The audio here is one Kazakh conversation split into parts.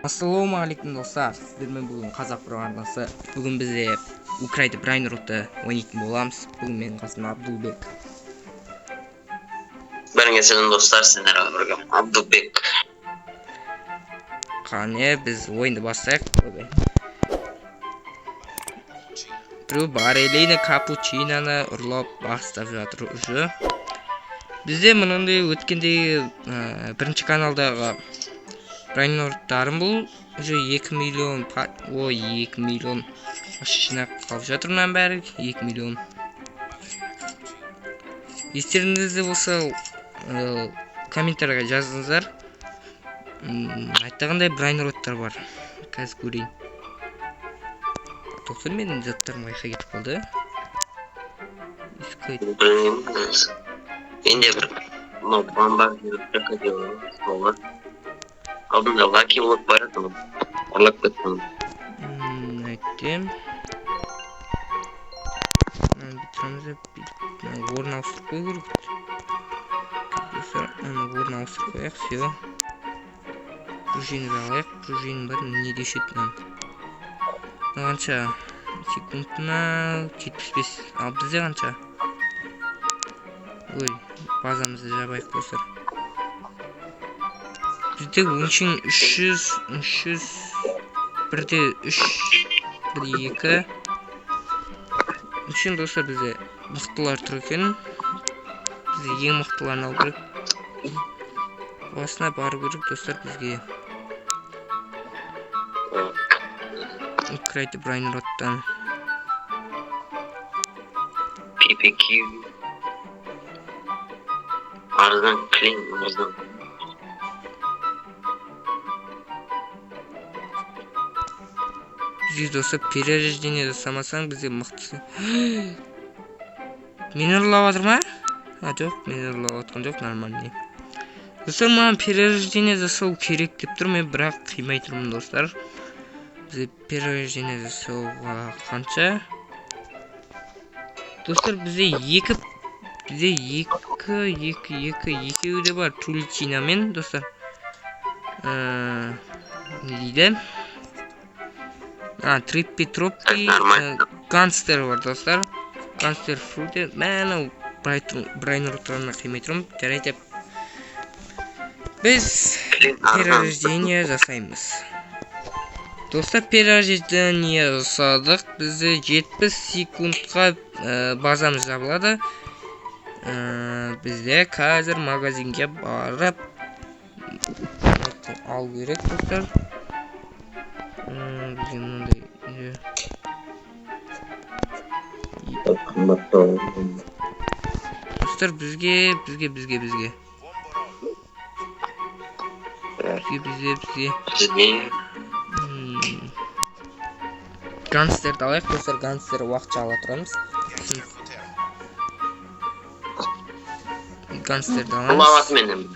Ассалаумағалейкум достар, сіздермен бүгін қазақ арнасы. Бүгін бізде Украйда Брайнротты ойнайтын боламыз. Бүгін менің қасымда Абдулбек. Бәріңе сәлем достар, сіздермен бірге Абдулбек. Қане біз ойынды бастайық. Біреу барелейні капучиноны ұрлап бастап жатыр уже. Бізде мұндай өткенде бірінші каналдағы Брайнроттарым бұл уже 2 миллион 2 миллион жинап қалып жатырмын бәрі 2 миллион. Естеріңізде болса комментарийға жазыңыздар. Айтқандай Брайнроттар бар. Қазір көрейін. Тоқтар менің заттарым қайда кетіп қалды? Менде бір бомба крокодил. Алдында лаки болып бар еді, ұрлап кеттім. Айттым. Орын ауыстырып қою керек. Орын ауыстырып қояйық, все. Пружины алайық, пружин бар, не дешетін. Қанша? Секундына 75. Ал бізде қанша? Ой, базамызды жабайық достар. Бізде өңшін 300, бірде 3, бірде 2. Өңшін достар бізде мықтылар тұр екен. Бізде ең мықтыларын алу керек. Басына бару керек достар бізге. Украйда Брайнроттан. PPQ. Арзан клин, арзан. Бізде достар перерождение жасамасаң бізде мықтысы. Мені ұрлап жатыр ма? Жоқ, мені ұрлап жатқан жоқ, нормальный. Достар, маған перерождение жасау керек деп тұр, мен бірақ қимай тұрмын достар. Бізде перерождение жасауға қанша? Достар, бізде екеуі де бар, Туличинамен достар. Не дейді? Триппи Троппи Ганстер бар достар. Ганстер фруте. Мәні Брайнроттарына қимай тұрмын. Жарайды. Біз перерождение жасаймыз. Достар, перерождение жасадық. Бізде 70 секундқа базамыз жабылады. Бізде қазір магазинге барып алу керек достар. Бізде мұндай достар, бізге Ганстерді алайық достар, Ганстерді уақытша ала тұрамыз. Ганстерді аламыз.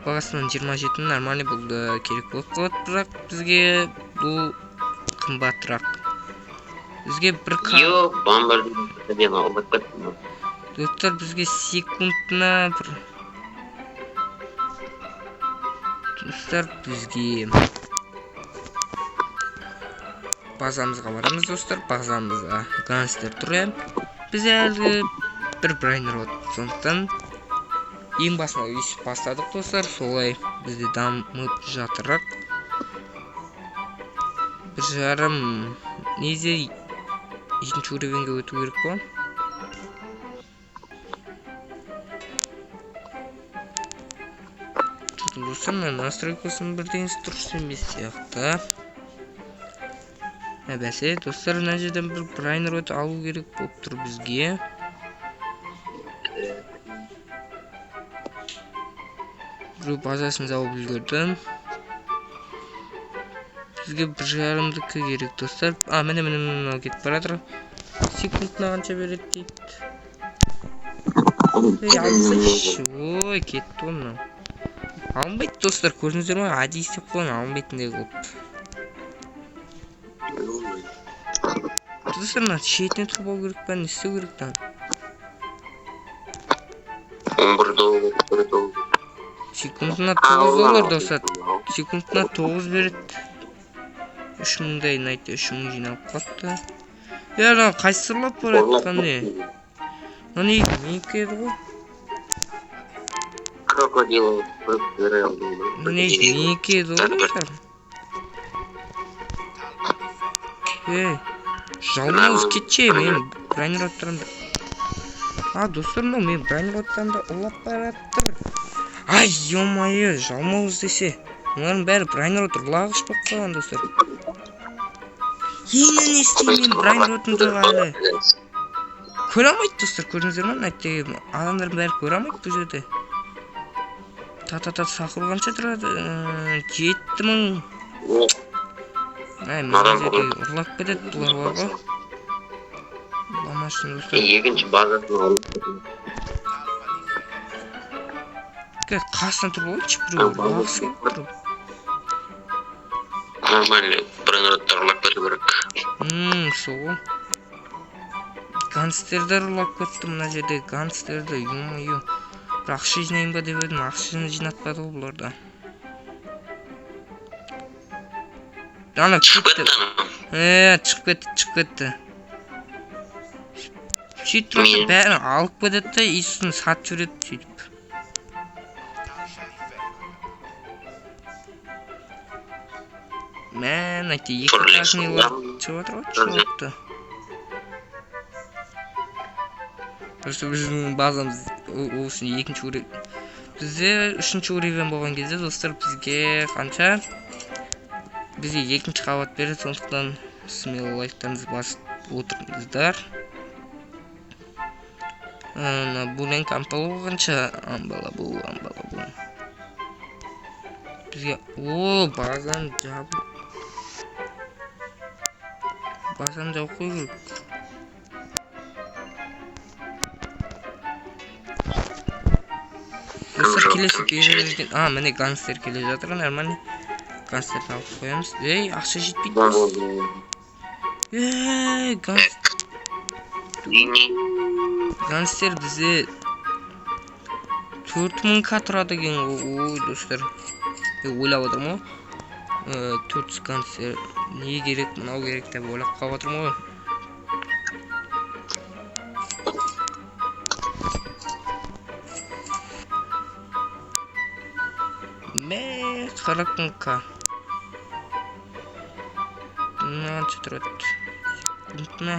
Бағасынан 27 нормальный болды, керек болып қалады, бірақ бізге бұл қымбатырақ. Бізге бір достар, бізге секундына бір достар, бізге базамызға барамыз достар, базамызға Ганстер тұр. Біз әлгі бір Брайнрот, сондықтан ең басына өйшіп бастадық достар, солай бізде дамып жатырық. Бір жарым неде екінші уровенге өту керек по. Достар, настройкасын бірден дұрыс емес сияқты. Бәсе, достар, мына жерден бір Брайнрот алу керек болып тұр бізге. Біреу базасын жауып үлгерді. Бізге бір жарымдікі керек достар. Міне кетіп баратыр. Секундына қанша береді дейді. Ой, кетті оны. Алынбайды достар, көрдіңіздер ме? Ади істеп қойын, алынбайтындай қылып. Достар, шетіне тұрып алу керек па, не істеу керек? 11 доллар. Секундына 9 доллар достар. Секундына 9 береді. 3000-дай найты 3000 жиналып қалыпты. Яна қайсы ұрлап бар айтқан не? Мына менікі еді ғой. Крокодил бере алдым. Мына менікі еді ғой достар. Жалмауыз кетші, мен бронироваттарымды. Достар, мен бронироваттарымды ұрлап бараттыр. Ай, ё-майы, жалмауыз десе. Олардың бәрі бронироваттар ұрлағыш болып қалған достар. Ені не істеймін, бронироваттың жоғы әлі. Көре алмайды достар, көрдіңіздер ма? Нәттегі адамдардың бәрі көре алмайды бұл жерде. Та-та-та сақыр қанша тұрады? 7000. Мына жерде ұрлап кетеді бұлар бар ғой. Ламашын достар. Екінші базасын алып кетеді. Қасына тұрып ойыншы біреу ұрлағысы келіп тұрып. Нормально, бронироваттар ұрлап кету керек. Сол. Гангстерлер ұрлап кетті мына жерде, гангстерлер, ё-моё. Бір ақша жинайын ба деп едім, ақшаны жинатпады ғой бұларда. Ана Шығып кетті ана. шығып кетті. Сөйтіп тұрса бәрін алып кетеді да, исін сатып жүреді сөйтіп. Мән айтты, екі тағынылар шығып отыр ғой, шығып отты. Просто біздің базамыз оғысын екінші урек. Бізде үшінші уреген болған кезде достар бізге қанша? Бізге екінші қабат береді, сондықтан смело лайктарыңызды басып отырыңыздар. Бұл ең ампалы болғанша, амбала бұл. Бізге, базаны жабып. Базаны жауып қой керек. Достар келесі берілген, міне гангстер келе жатыр, нормально. Гангстерді алып қоямыз. Ақша жетпейді. Гангстер бізде 4000-қа тұрады екен. Ой, достар. Ойлап отырмын ғой. 400 гангстер. Не керек, мынау керек деп ойлап қалып отырмын ғой. Мә, 4000-қа. Мынанша тұрады. Мына.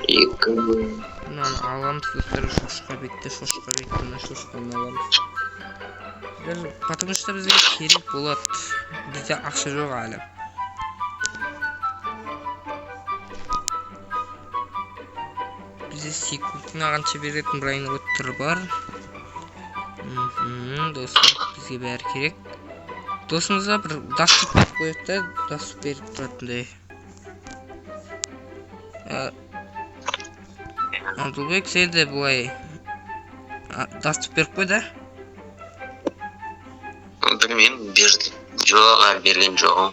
2000. Мынаны аламыз достар, шошқа бетті, мына шошқаны аламыз. Потому что бізге керек болады. Бізде ақша жоқ әлі. Бізде секундына қанша беретін бронироваттар бар. Достар, бізге бәрі керек. Досымызға бір дастып беріп қояды да, дастып беріп тұратындай. Абдулбек, сен де бұлай дастып беріп қой да? Білмеймін, берді. Жоға берген жоғым.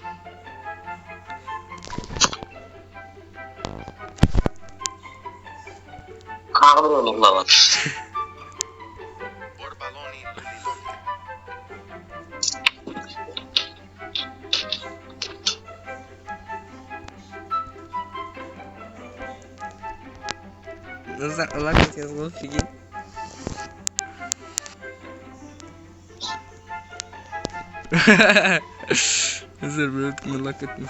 Қағылы ұлғылап атыр. Достар, ұлақ кетесіз ғой, фиген. Достар, бір өткім ұлақ кеттім.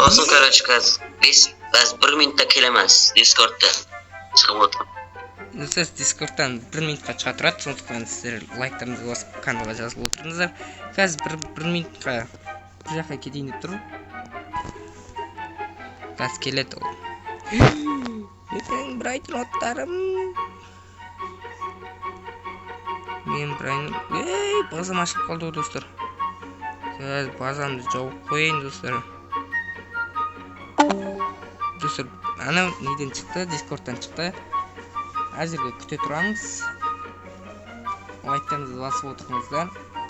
Olsun короче, қазір 1 минутта келеміз, Дискордта шығып отырмын. Достар, Дискордтан 1 минутқа шыға тұрады, сондықтан сіздер лайктарыңызды басып каналға жазылып отырыңыздар. Қазір 1 минутқа бір жаққа кетейін деп тұр. Қазір келеді ол. Ертең бір айтын оттарым. Мен бір айтын... базам ашып қалды ғой достар. Қазір базамды жауып қойын достар. Достар, ана неден шықты, Дискордтан шықты. Әзірге күте тұрамыз. Лайктарыңызды басып отырыңыздар.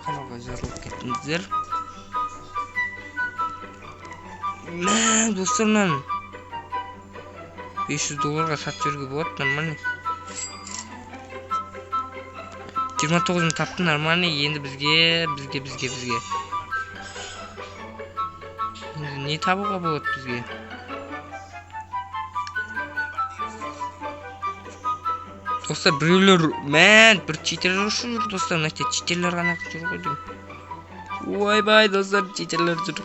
Каналға жазылып кеттіңіздер. Достар, мынаны $500 сатып жүруге болады, нормально. 29-ны таптым, нормально. Енді бізге. Енді не табуға болады бізге? Достар, біреулер бір читерлер жүр, достар, мынакте читерлер ғана жүр ғой деймін. Ойбай, достар, читерлер жүр.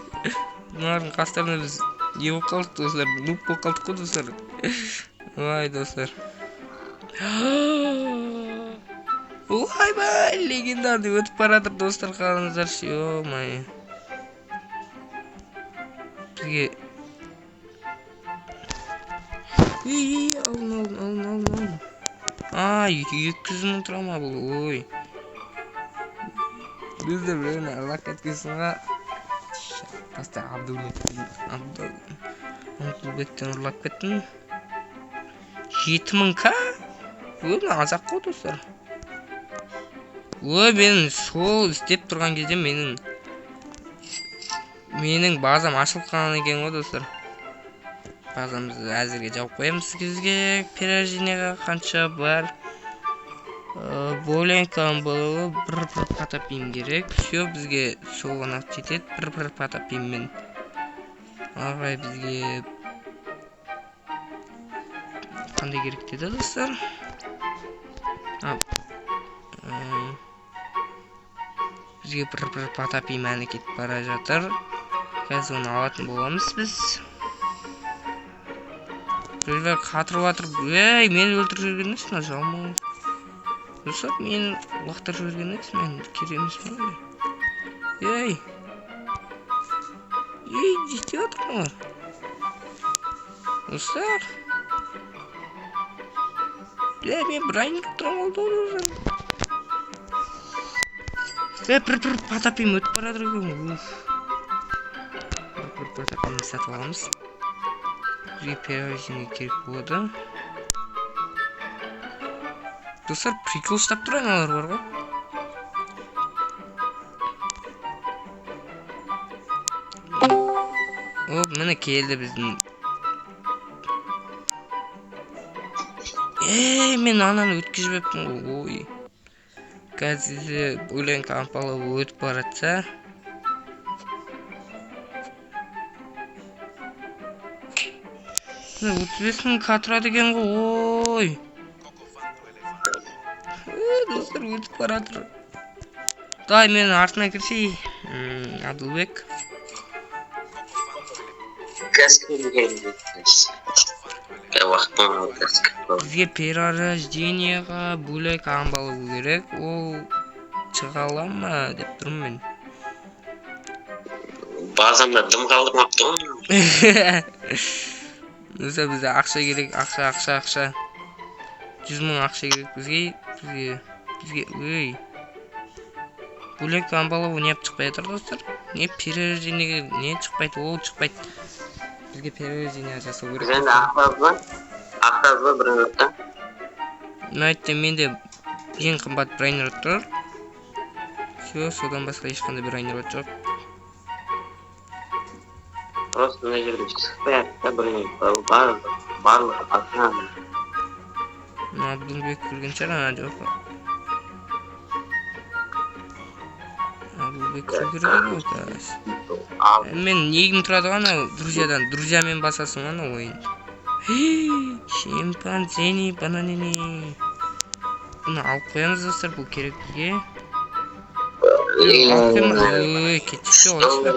Бұлардың қастарына біз не болып қалдық, достар? Нуп болып қалдық қой, достар. Ой, достар. Ойбай, легендарный өтіп баратыр, достар, қалыңыздаршы. Ё-май. Бізге... Алын. 200 мың тұра ма бұл, ой. Бізді біреуіне арлақ кеткесінға. Таста Абдулбектен ұрлап кеттім. 7000к? Ой, азақ қой, достар. Ой, мен сол істеп тұрған кезде менің базам ашылған екен ғой, достар. Базамызды әзірге жауып қоямыз сізге. Переженеға қанша бар. Боленкам болуы бір патапим керек. Все, бізге сол ғана жетеді. Бір патапиммен. Ағай, бізге қандай керек деді, достар? Бізге бір патапим әні кетіп бара жатыр. Қазір оны алатын боламыз біз. Біреулер қатырып атыр. Ей, мені өлтіріп жүрген емес, мына жалмауыз. Достар, мені лақтырып жүрген емес, мен керек емес пе? Ей, жетіп атыр мылар. Достар. Мен брайнер тұрам олды ғой, достар. Бір патапим өтіп барадыр екен. Бір патапимді сатып аламыз. Бізге переженеге керек болады. Достар, прикол ұстап тұр аналар бар ғой. Оп, міне келді біздің. Мен ананы өткізіп еппін ғой. Ой. Қазір өлең кампалы өтіп баратса. Міне 35 мың қатырады екен ғой. Ой. Достар, өтіп баратыр. Дай, мен артына кірсей. Абдулбек. Бізге перерождениеға бөлек амбалы керек. Ол шыға ала ма деп тұрмын мен. Базамда дым қалдырмапты ғой. Достар, бізде ақша керек, ақша. 100 мың ақша керек бізге. Өй. Бөлек амбалы не шықпай жатыр, достар? Не перерождениеге не шықпайды? Ол шықпайды. Бізге перерождение жасау керек. Енді ақтазы бір минутта. Мәйтте менде ең қымбат брайнер тұр. Все, содан басқа ешқандай брайнер жоқ. Просто мына жерде шықпай бір минутта. Барлығы ақтан. Абдулбек көрген шығар, ана жоқ. Абдулбек көрген ғой. Мен негім тұрады ғана друзьямен басасың ғана ойын. Шимпанзени, бананини. Бұны алып қоямыз, достар, бұл керек бізге. Кетті олысты.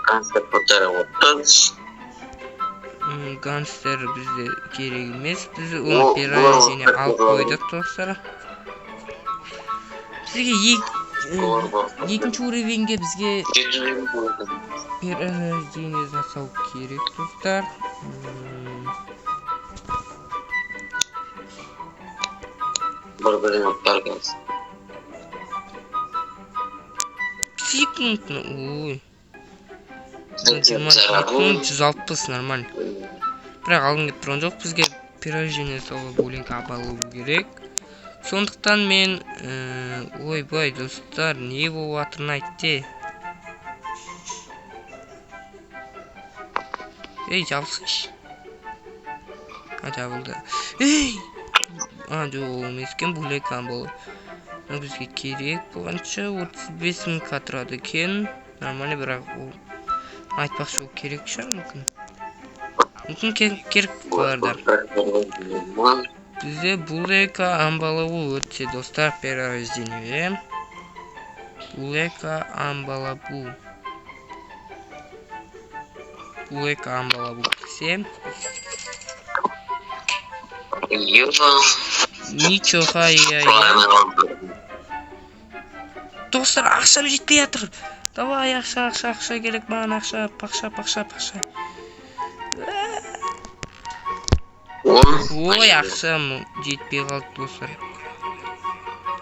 Гангстер фотары отыз. Гангстер бізде керек емес. Біз оны перерождение алып қойдық, достар. Бізге екінші уровенге бізге перерождение жасау керек, достар. Бір-бірін ұттар кәз. Секундны, ой. 160 нормально. Бірақ алын кеп тұрған жоқ, бізге перерождение жасауға бөлінгі абалу керек. Сондықтан мен, ойбай, достар, не болып атырын айтты. Ей, жабылсайшы. Жабылды. Ей! Жоқ, емескен бөлек амбалы. Бізге керек болғанша 35.000 тұрады екен. Нормально, бірақ ол айтпақшы ол керек шығар мүмкін. Мүмкін керек болардар. Бізде булека амбалабу өтсе достар, перерождение. Булека амбалабу. Булека амбалабу кірсе. Ничего, достар, ақшам жетпей жатыр. Давай, ақша керек, маған ақша, пақша. Ой, ақшам жетпей қалды достар.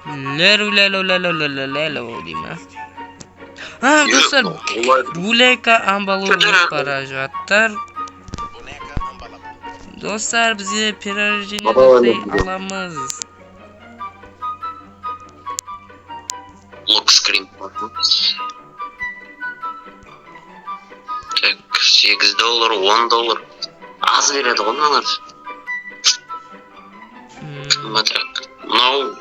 Ләру дейма. Достар, булека амбалу бара жаттар. Достар, бізге перерождение жасай аламыз. Lock screen. Так, $8, $10. Аз береді ғой мыналар. Мынау.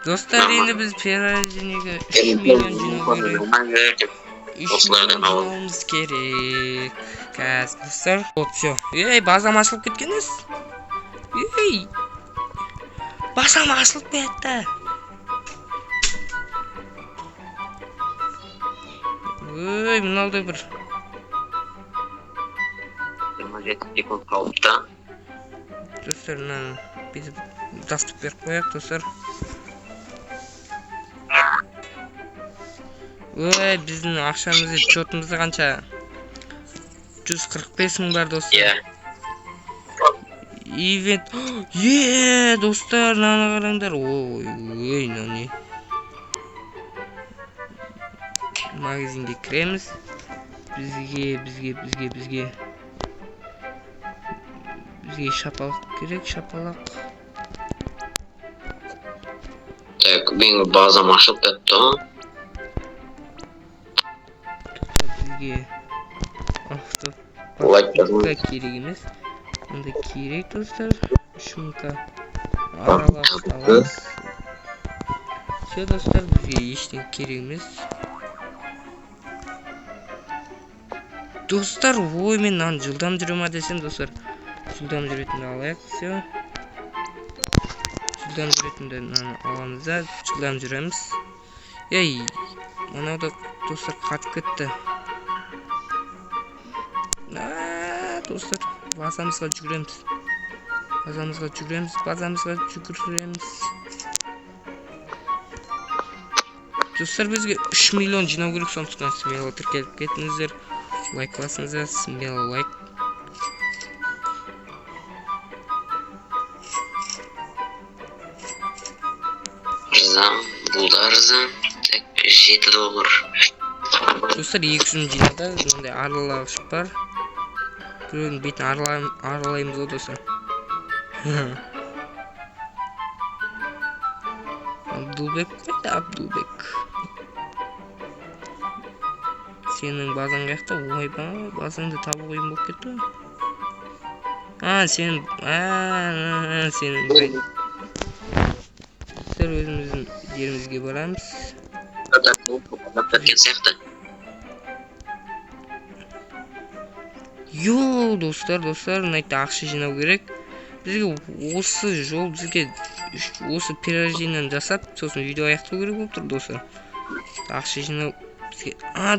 Достар, енді біз перерождениеге 3 миллион жинау керек. 3 миллион жинауымыз керек. Қазір, достар. Вот, все. Ей, базам ашылып кеткен ес. Ей, базам ашылып кетті. Ой, мыналдай бір. 27 секунд қалыпты. Достар, біз доступ беріп қояқ, достар. Ой, біздің ақшамызды, чотымызды қанша? 145.000 бар, достар. Ивент. Достар, наны қараңдар. Ой, наны. Магазинге кіреміз. Бізге шапалық керек, шапалық. Так, менің базам ашылып кетті. Бізге автопатка керек емес. Онда керек, достар. 3.000 аралап аламыз. Все, достар, бізге ештен керек емес. Достар, ой, мен жылдам жүрем десем, достар. Жылдам жүретінді алайық, все. Жылдам жүретінді аламыз да, жылдам жүреміз. Ей, мұнауды, достар, қатып кетті. Достар, базамызға жүгіреміз. Достар, бізге 3 миллион жинау керек, сондықтан смело тіркеліп кетіңіздер. Лайкласыңыздар, смело лайк. Бұлдарызы $7. Достар, 200 жинада, ондай аралағыш бар. Біреудің бетін аралаймыз о, достар. Абдулбек қойды, Абдулбек. Сенің базаң қаяқта? Ойба, базаңды табу қойын болып кетті. Сенің бай. Сіздер өзіміздің жерімізге барамыз. Йоу, достар, найта ақша жинау керек. Бізге осы жол, осы перерождениені жасап, сосын видео аяқтау керек болып тұр, достар. Ақша жинау.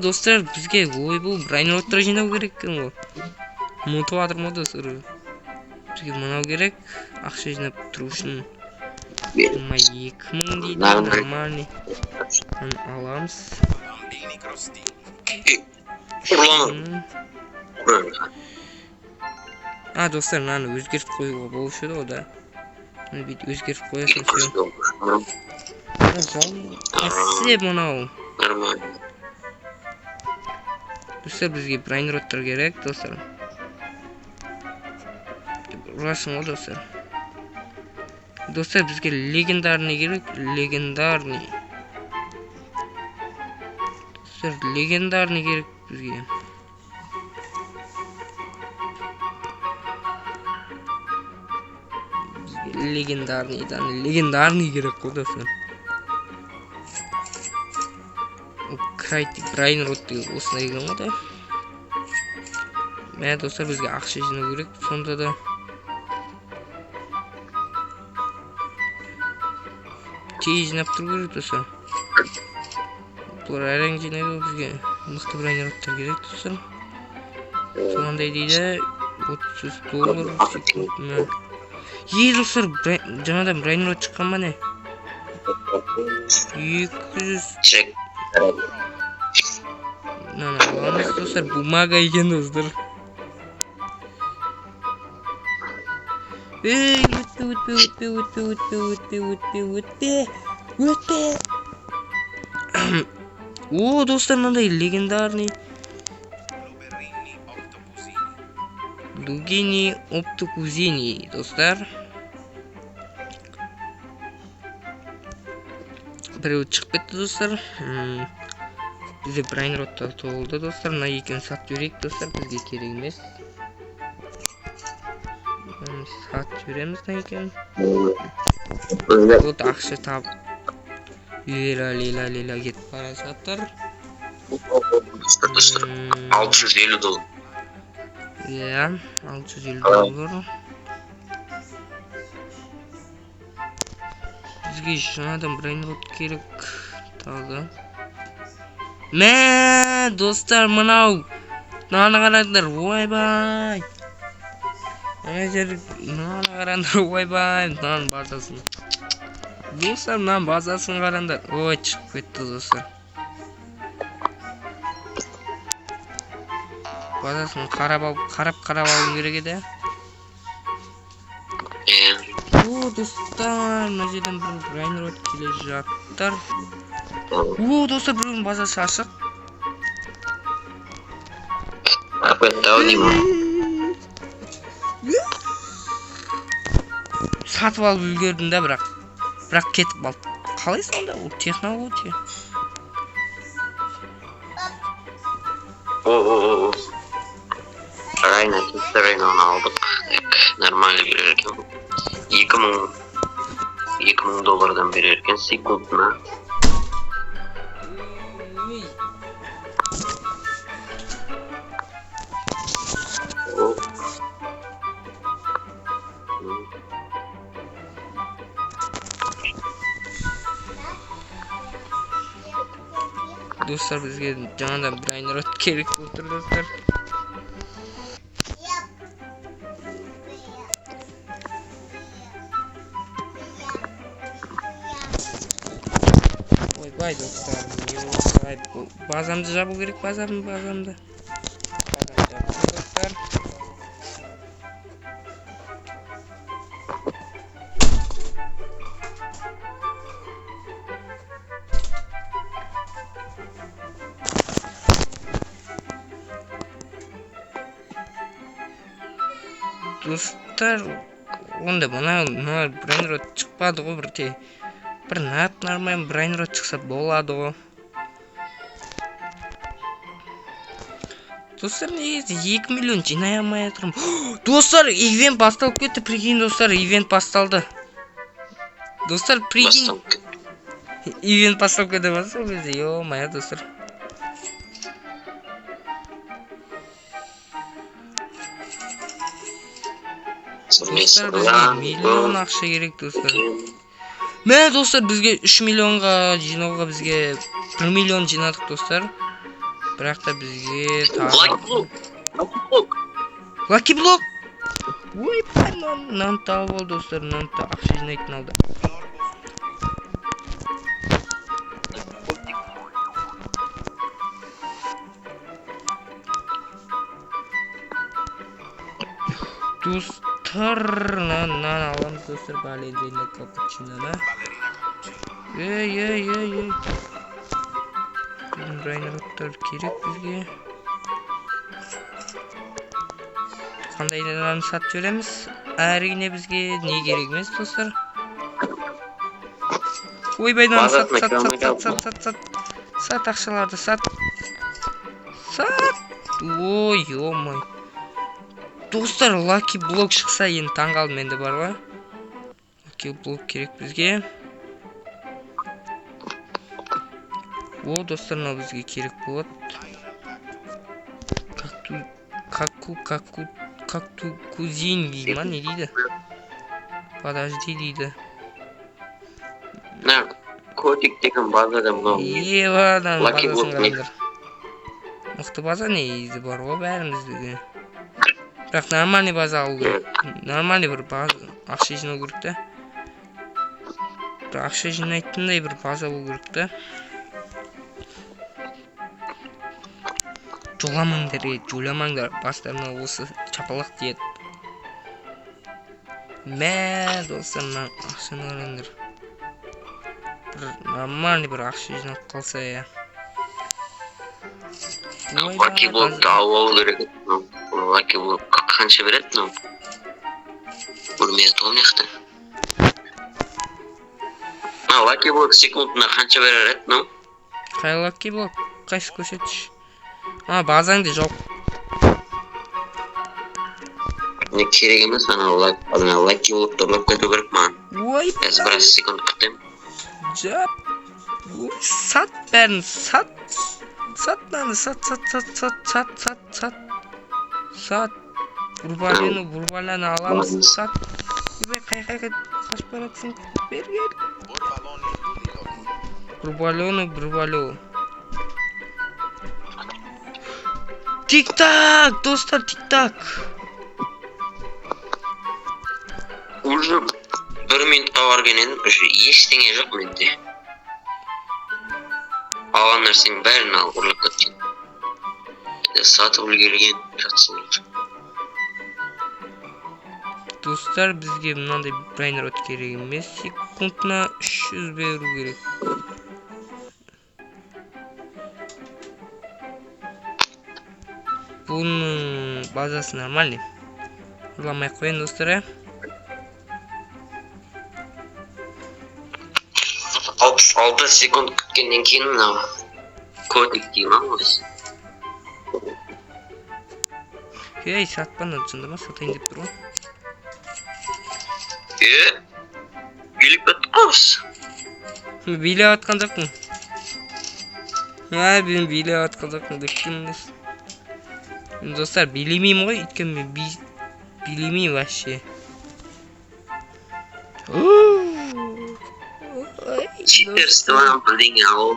Достар, бізге бұл брайнроттар жинау керек екен ғой. Ұмытып жатырмын ғой, достар. Бізге мынау керек. Ақша жинап тұру үшін 2000 дейді, нормальный. Аламыз. Достар, мынаны өзгертіп қоюға болушы еді, ода. Бүйтіп өзгертіп қоясың, все. Әссе мынау. Достар, бізге брайнроттар керек, достар. Ұрасың ғой, достар. Достар, бізге легендарный керек, легендарный. Достар, легендарный керек бізге. Легендарный керек қой, достар. крайтик брайн рот деген осындай екен ғой да. Мә достар, бізге ақша жинау керек. Сонда да тез жинап тұру керек достар. Бұлар әрең жинайды, бізге мықты брайн роттар керек достар. Сондай дейді, $30 секундына. Достар, жаңадан брайн рот шыққан ма не? 200. Аламыз достар, бумага екен достар. Өтпе. О, достар, мынандай легендарный Дугини Оптокузини, достар. Біреу шығып кетті достар. Бізде брайн роттар толды достар. Мына екеуін сатып жіберейік достар, бізге керек емес. Сатып жібереміз мына екеуін. Вот ақша тап. Лила кетіп бара жатыр. $650. Иә, $650. Бізге жаңадан брайн рот керек. Тағы. Мә, достар, мынау. Мынаны қараңдар, ойбай. Мынаны қараңдар, ойбай. Мынаның базасын. Достар, мынаның базасын қараңдар. Ой, шығып кетті достар. Базасын қарап алу керек еді. О, достар, мына жерден бір брайн рот келе жаттыр. О, достар, біреудің базасы ашық. Сатып алып үлгердім да, бірақ кетіп алды. Қалай сонда? Ол технология. Райнаны алдық. Нормально берер екен. $2000 берер екен секундына. Достар, бізге жаңадан брайн рот керек отыр достар. Ойбай достар, базамды жабу керек, базамды. Достар. Достар, онда мына брайн рот шықпады ғой, бір нормально брайн рот шықса болады ғой. Достар, негізі 2 миллион жинай алмай жатырмын. Достар, ивент басталып кетті, прикинь достар, ивент басталды. Достар, прикинь. Ивент басталып кетті басты бізде, ё-моё достар. Достар, бізге миллион ақша керек достар. Мә достар, бізге 3 миллионға жинауға бізге 1 миллион жинадық достар. Бірақ та бізге Лаки блок. Ой, мынаны тауып ал достар, мынаны ақша жинайтын алды. Достар, мынаны аламыз достар, балерина капучиноны. Ей. Брайн роттар керек бізге. Қандай наны сатып жібереміз? Әрине бізге не керек емес достар. Ойбай, наны сат. Сат ақшаларды, сат. Ой, ё-мой. Достар, лаки блок шықса енді таңғалдым енді бар ма? Лаки блок керек бізге. О, достар, мына бізге керек болады. Кактукузин дейді ма, не дейді? Подожди дейді. На, котик деген базада мынау. Евадан Lucky базасын Block қараңдар. Мықты база негізі бар ғой бәрімізде. Бірақ нормальный база алу керек. Нормальный бір база ақша жинау керек та. Бір ақша жинайтындай бір база болу керек та. Жоламаңдар, бастарына осы чапалақ тиеді. Мә, достар, ақшаны қараңдар. Бір нормальный бір ақша жинап қалса я. Lucky Block'ты алу керек. Lucky Block қанша береді мынау? Көрмей тұғым неқті. Lucky Block секундына қанша берер еді мынау? Қай Lucky Block? Қайсы көрсетші? Базаңды жоқ. Не керек емес, Lucky Block'ты ұрлап кету керек маған. Ой, Қазір біраз секунд күтемін. жап. Сат бәрін, сат. Сат мені, сат. Бурбаляны аламыз, сат. Қай қашып баратсың? Бергел. Бурбалю. Тик-так, достар, тик-так. Уже 1 минутқа барғаннен уже ештеңе жоқ менде. Алған нәрсенің бәрін алып ұрлап кеткен. Сатып үлгерген жатсың. Достар, бізге мынандай брайнер өт керек емес. Секундына 300 беру керек. Бұның базасы нормальный. Ұрламай қойын, достар. 66 секунд күткеннен кейін мынау кодик дейм осы. Ей, сатпаны, жындама, сатайын деп тұр ғой. Билеп өттік қоз. Билеп атқан жоқпын. Мен билеп атқан жоқпын деп кімдес. Достар, билемеймін ғой, өйткені мен билемеймін вообще. Читерсті маған бірдеңе алу.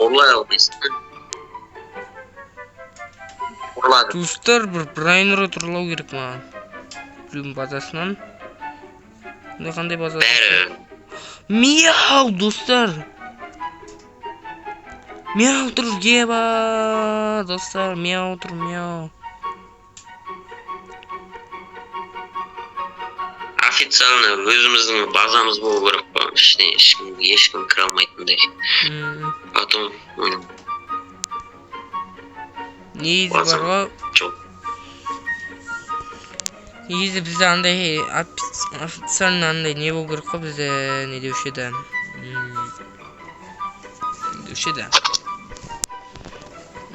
Орлай алмайсың. Орладым. Достар, бір брайнер ұрлау керек маған. Біреудің базасынан. Қандай базасы? Бәрі. Мяу, достар. Мяу тұр, геба. Достар, мяу тұр, мяу. Официально өзіміздің базамыз болу керек па, ешкім кіре алмайтындай. Потом негізі бар ғой. Негізі бізде андай официально андай не болу керек қой, бізде не деуші еді.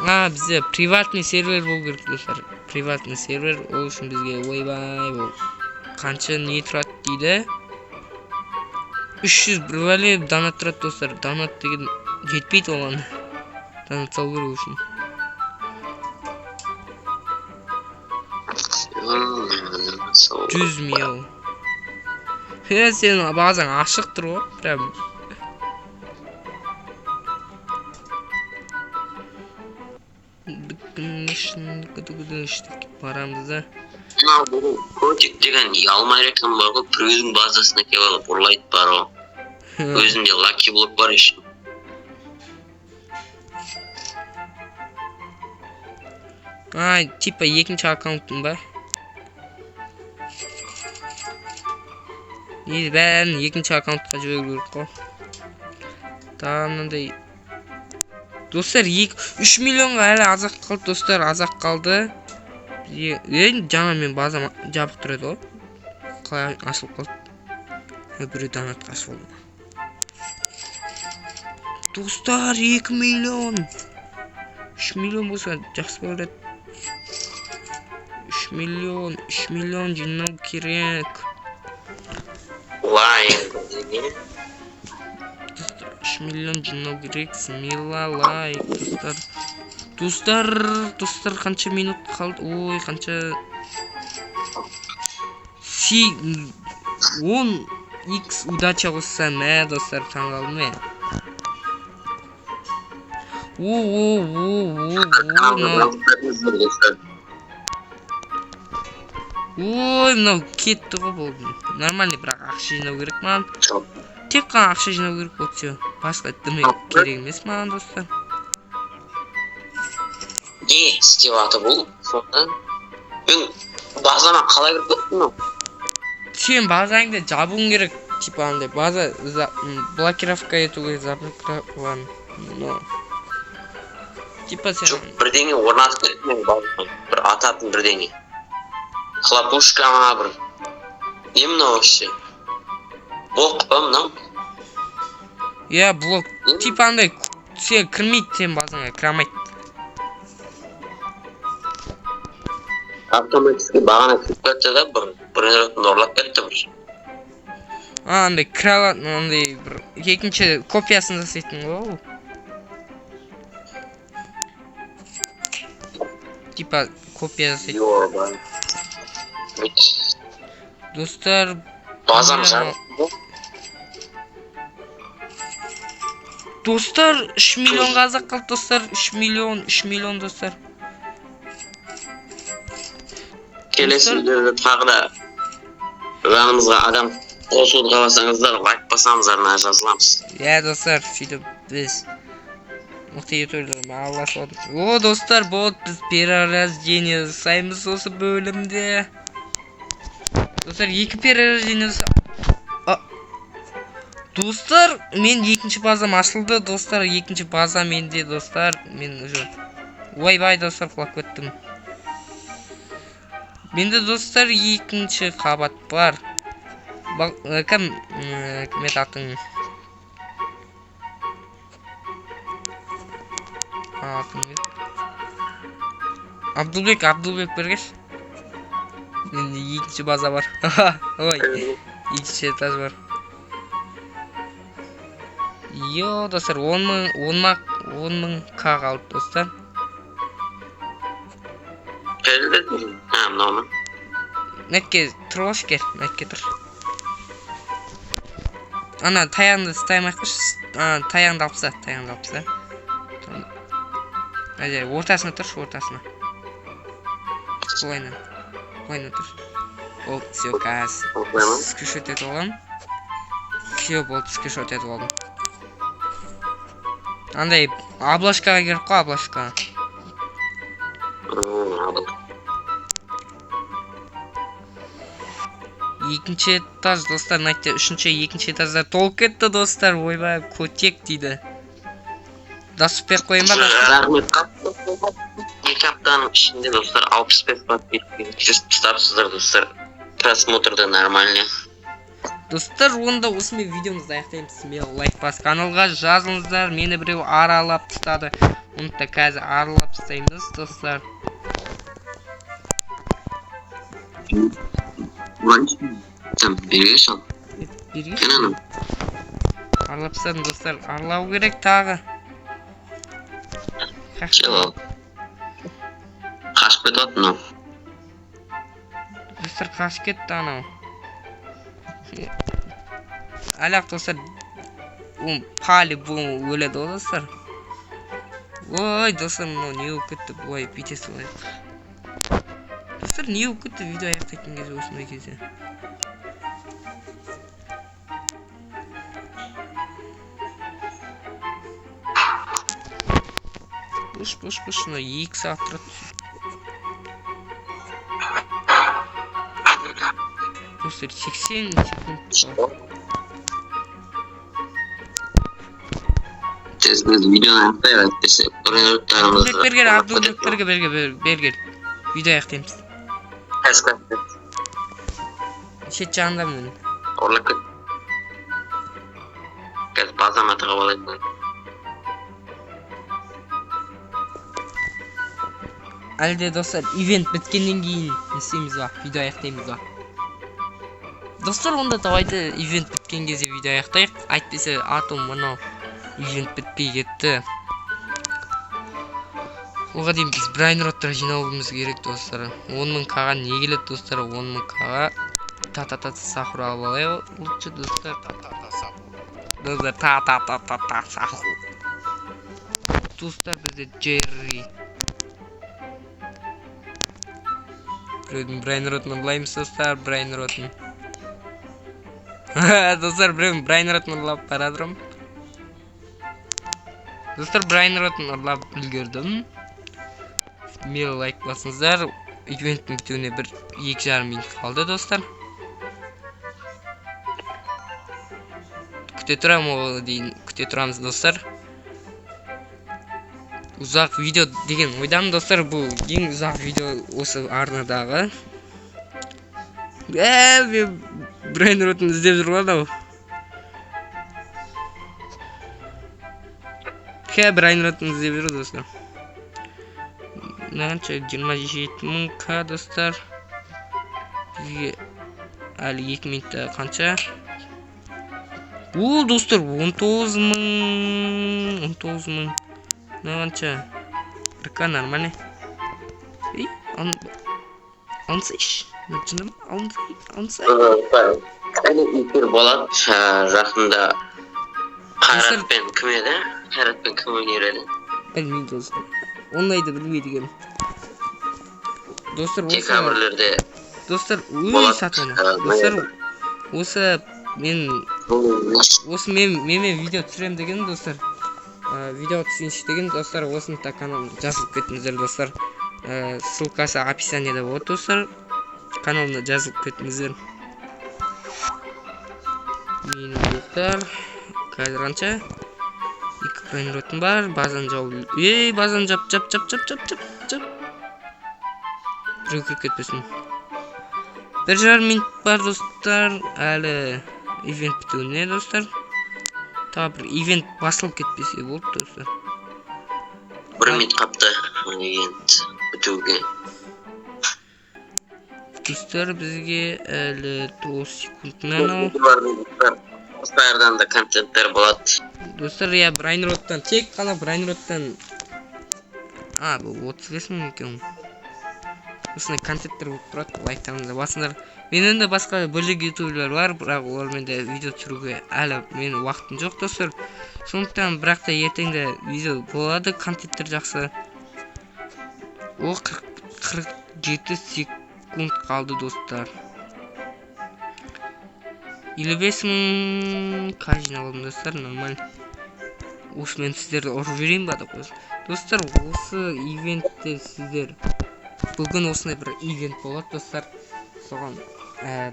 Бізде приватный сервер болу керек, достар. Приватный сервер, ол үшін бізге ойбай бол. Қанша не тұрады дейді. 300 бір бәле донат тұрады, достар. Донат деген жетпейді оған. Донат салу керек үшін. 100 мил. Сенің базаң ашық тұр ғой, прям. Барамыз да. Бұл котик деген ұялмай реклам бар ғой, біреудің базасына келіп алып ұрлайды бар ғой. Өзінде Lucky Block бар ешін. Типа екінші аккаунтың ба? Бәрін екінші аккаунтқа жіберу керек қой. Мынандай. Достар, 3 миллионға әлі азақ қалды, достар, азақ қалды. Жаңа мен базам жабық тұрады ғой. Қалай ашылып қалды. Біреу донат қашып олды. Достар, 2 миллион. 3 миллион болса жақсы болады. 3 миллион жинау керек. Лайын. 3 миллион жинау керек. Смила лайк достар. Достар қанша минут қалды? Ой, қанша 10x удача қоссам, достар, таңғалдым мен. Ой, мынау кетті ғой бұл. Нормальный, бірақ ақша жинау керек маған. Тек қана ақша жинау керек болды, все. Басқа демек керек емес маған, достар. Не істеп жатыр бұл? Сондықтан мен базама қалай кіріп кеттім? Сен базаңды жабуың керек, типа андай база блокировка ету керек, заблокирован. Типа сен Жоқ, бірдеңе орнатып кеттім базама. Бір ататын бірдеңе. Хлопушка ма бір. Не мынау вообще? Блок па мынау? Я блок. Типа андай сен кірмейді, сен базаңа кірамайды. Автоматически бағана кіріп кетті да бір ретінде ұрлап кетті бір. Андай кіра алатын, андай бір екінші копиясын жасайтын ғой. Типа копия жасайтын. Достар, Базам жарып. Достар, 3 миллион қазақ қалды, достар. 3 миллион достар. Келесі видеода тағы да жанымызға адам қосуды қаласаңыздар, лайк басамыздар, жазыламыз. Достар, сөйтіп біз мықты ютуберлермен араласып отырмыз. Достар, болды, біз перерождение жасаймыз осы бөлімде. Достар, 2 перерождение достар, мен екінші базам ашылды, достар, екінші база менде, достар, мен уже ойбай, достар, құлап кеттім. Менде, достар, екінші қабат бар. Кім еді атың? Абдулбек бергеш. Менде екінші база бар. Ой, екінші этаж бар. Йо, достар, 10.000 қалды, достар. Келді? Мынауны. Мәтке тұрғаш кел, мәтке тұр. Ана, таяңды стаймақ қыш. Таяңды алыпса. Әже, ортасына тұршы, ортасына. Солайна тұр. Ол, все, қаз. Скриншот етіп оғам. Все, болды, скриншот етіп оғам. Андай, облачкаға керіп қой, облачкаға. Екінші этаж, достар, найтте, екінші этажда толып кетті, достар, ойбай, көтек дейді. Дасып беріп қойын ба, достар? Рахмет, екі аптаның ішінде, достар, 65 бат беріп ұстарсыздар, достар. Просмотрды нормально. Достар, онда осымен видеомызды аяқтаймыз. Смело лайк бас, каналға жазылыңыздар. Мені біреу аралап тастады. Оны да қазір аралап тастаймыз, достар. Там бергеш ал. Бергеш? Кенанам. Аралап тастадым, достар. Аралау керек тағы. Кел ал. Қашып кетіп атын ау. Достар, қашып кетті анау. Әлақ, достар, пали бұл өледі о, достар. Ой, достар, мынау не өп кетті. Ой, бүйтесі олай. Достар, не өп кетті видео аяқтайтын кезде осындай кезде. Бұш, мынау 2 сағат тұрады. Достар, 80 секунд. Тез біз видеоны аяқтайық әйтпесе. Абдулбектерге бергер. Видео аяқтаймыз. Шет жағында мен. Орлап кет. Қазір базама тығып алайын. Әлде, достар, ивент біткеннен кейін істейміз ба, видео аяқтаймыз ба. Достар, онда давайте ивент біткен кезде видео аяқтайық. Айтпесе атым мынау ивент бітпей кетті. Оға дейін біз брайнроттар жинауымыз керек достар. 10.000-ға не келеді достар? 10.000-ға та-та-та сахур алып алайық. Лучше достар. Достар та-та-та сахур. Достар бізде Джерри. Біреудің брайнротын ұрлаймыз достар, брайнротын. Достар, біреудің брайнротын ұрлап барадырым. Достар, брайнротын ұрлап үлгердім. Мейлі лайк басыңыздар. Ивенттің бітуіне 2,5 минут қалды достар. Күте тұрам оғы дейін күте тұрамыз достар. Ұзақ видео деген ойдам достар. Бұл ең ұзақ видео осы арнадағы. Брайнротын іздеп жүрген ау. Брайнротын іздеп жүр достар. Қанша 27.000-қа достар. Бізге әлі 2 минутта қанша? Ол достар 19.000. Қанша? Бірка нормальный. Алынсайш. Алынсай. Әлі эфир болады жақында. Қайратпен кім еді? Қайратпен кім өнереді? Білмейді достар. Ондайды білмейді екен. Достар, декабрлерде. Достар, өй сатылма. Достар, осы мен видео түсірем деген достар. Видео түсінші деген достар, осында каналым жазылып кетіңіздер достар. Ссылкасы описаниеда болады достар. Каналымда жазылып кетіңіздер. Менің достар, қазір қанша? 2 брайнротым бар, базаны жауып. Базаны жап. Біреу кіріп кетпесін. 1,5 минут бар достар. Әлі ивент бітуіне достар. Тағы бір ивент басылып кетпесе болды достар. 1 минут қапты ивент бітуге. Достар, бізге әлі 9 секундынан ау. Қайырдан да контенттер болады. Достар, брайнроттан, тек қана брайнроттан. Бұл 35 мың екен. Осындай контенттер болып тұрады, лайктарыңызды басыңдар. Менің де басқа бөлек ютуберлер бар, бірақ олармен де видео түсіруге әлі менің уақытым жоқ достар. Сондықтан бірақ та ертеңде видео болады, контенттер жақсы. О, 47 секунд қалды достар. 55.000 қай жинап алдым достар, нормально. Осы мен сіздерді ұрып жіберейін ба деп қойсын. Достар, осы ивентте сіздер бүгін осындай бір ивент болады достар. Соған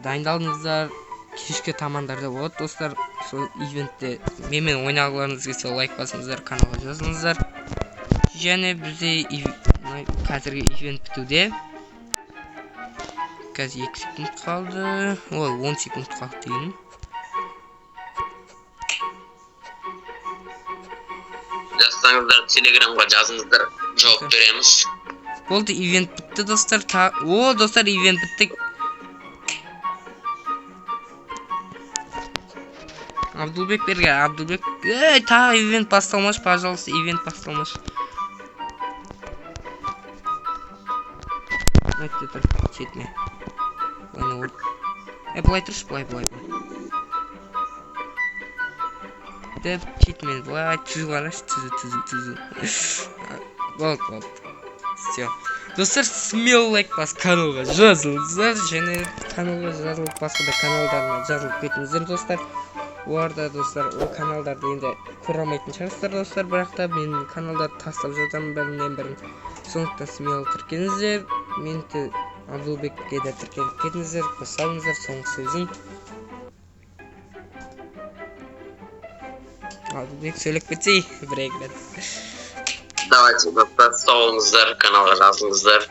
дайындалыңыздар. Кешке тамандарда болады достар. Сол ивентте менімен ойнағыларыңыз келсе лайк басыңыздар, каналға жазылыңыздар. Және бізде қазіргі ивент бітуде. Қазір 2 секунд қалды. Ой, 10 секунд қалды дейін. Жазсаңыздар, телеграмға жазыңыздар, жауап береміз. Болды, ивент бітті достар. О, достар, ивент бітті. Абдулбек берге, Абдулбек. Тағы ивент басталмаш, пожалуйста, ивент басталмаш. Айтты тұр, жетме. Бұлай тұршы, бұлай. Деп, жетмен, бұлай, түзу қараш, түзу. Болды. Все. Достар, смело лайк бас, каналға жазылыңыздар. Және каналға жазылып, басқа да каналдарына жазылып кетіңіздер достар. Оларда достар, ол каналдарды енді көре алмайтын шығарсыздар достар, бірақ та мен каналдарды тастап жатамын бірінен. Сондықтан смело тіркеліңіздер. Мен де Абдулбекке де тіркеліп кетіңіздер, қосалыңыздар, соңғы сөзім. Абдулбек сөйлеп кетсей, бір рет. Давайте, достар, сау болыңыздар, каналға жазылыңыздар.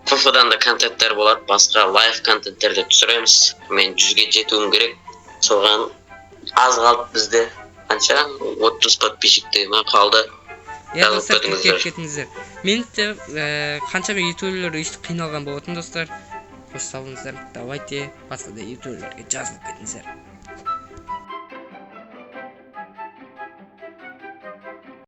ФФ-дан да контенттер болады, басқа лайв контенттерді түсіреміз. Мен 100-ге жетуім керек. Соған аз қалды бізде. Қанша? 30 подписчикте қалды. Достар, тіркеліп кетіңіздер. Мен де қанша мен ютуберлер өйстіп қиналған болатын достар. Қош сау болыңыздар. Давайте басқа да ютуберлерге жазылып кетіңіздер.